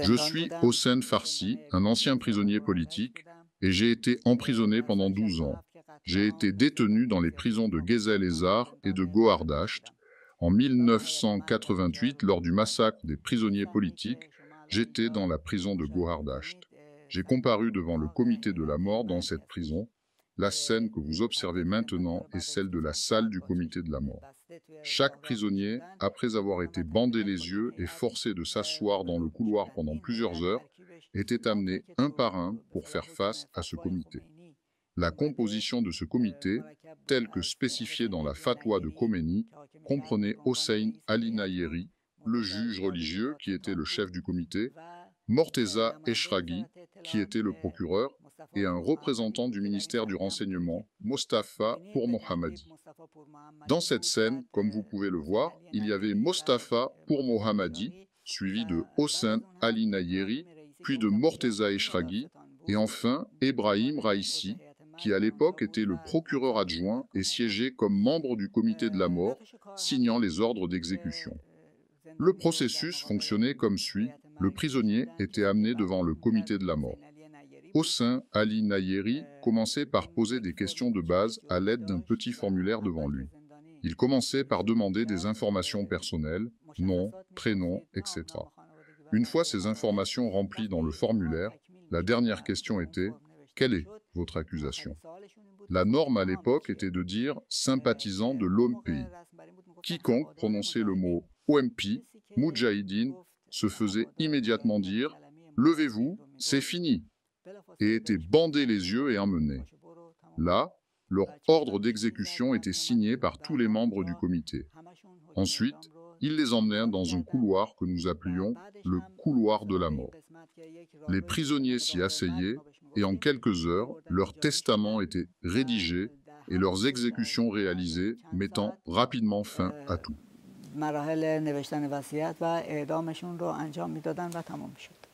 Je suis Hossein Farsi, un ancien prisonnier politique, et j'ai été emprisonné pendant 12 ans. J'ai été détenu dans les prisons de Gezel-Ezar et de Gohardasht. En 1988, lors du massacre des prisonniers politiques, j'étais dans la prison de Gohardasht. J'ai comparu devant le comité de la mort dans cette prison. La scène que vous observez maintenant est celle de la salle du comité de la mort. Chaque prisonnier, après avoir été bandé les yeux et forcé de s'asseoir dans le couloir pendant plusieurs heures, était amené un par un pour faire face à ce comité. La composition de ce comité, telle que spécifiée dans la fatwa de Khomeini, comprenait Hossein Ali Nayeri, le juge religieux qui était le chef du comité, Morteza Eshraghi, qui était le procureur, et un représentant du ministère du Renseignement, Mostafa Pourmohammadi. Dans cette scène, comme vous pouvez le voir, il y avait Mostafa Pourmohammadi, suivi de Hossein Ali Nayeri, puis de Morteza Eshraghi, et enfin Ebrahim Raïssi, qui à l'époque était le procureur adjoint et siégeait comme membre du comité de la mort, signant les ordres d'exécution. Le processus fonctionnait comme suit. Le prisonnier était amené devant le comité de la mort. Hossein Ali Nayeri commençait par poser des questions de base à l'aide d'un petit formulaire devant lui. Il commençait par demander des informations personnelles, nom, prénom, etc. Une fois ces informations remplies dans le formulaire, la dernière question était « Quelle est votre accusation ?» La norme à l'époque était de dire « sympathisant de l'OMPI ». Quiconque prononçait le mot OMP, Moudjahidine, se faisait immédiatement dire « Levez-vous, c'est fini » et était bandé les yeux et emmené. Là, leur ordre d'exécution était signé par tous les membres du comité. Ensuite, ils les emmenèrent dans un couloir que nous appelions le couloir de la mort. Les prisonniers s'y asseyaient et en quelques heures, leur testament était rédigé et leurs exécutions réalisées, mettant rapidement fin à tout. مراحل نوشتن وصیت و اعدامشون رو انجام میدادن و تمام میشد.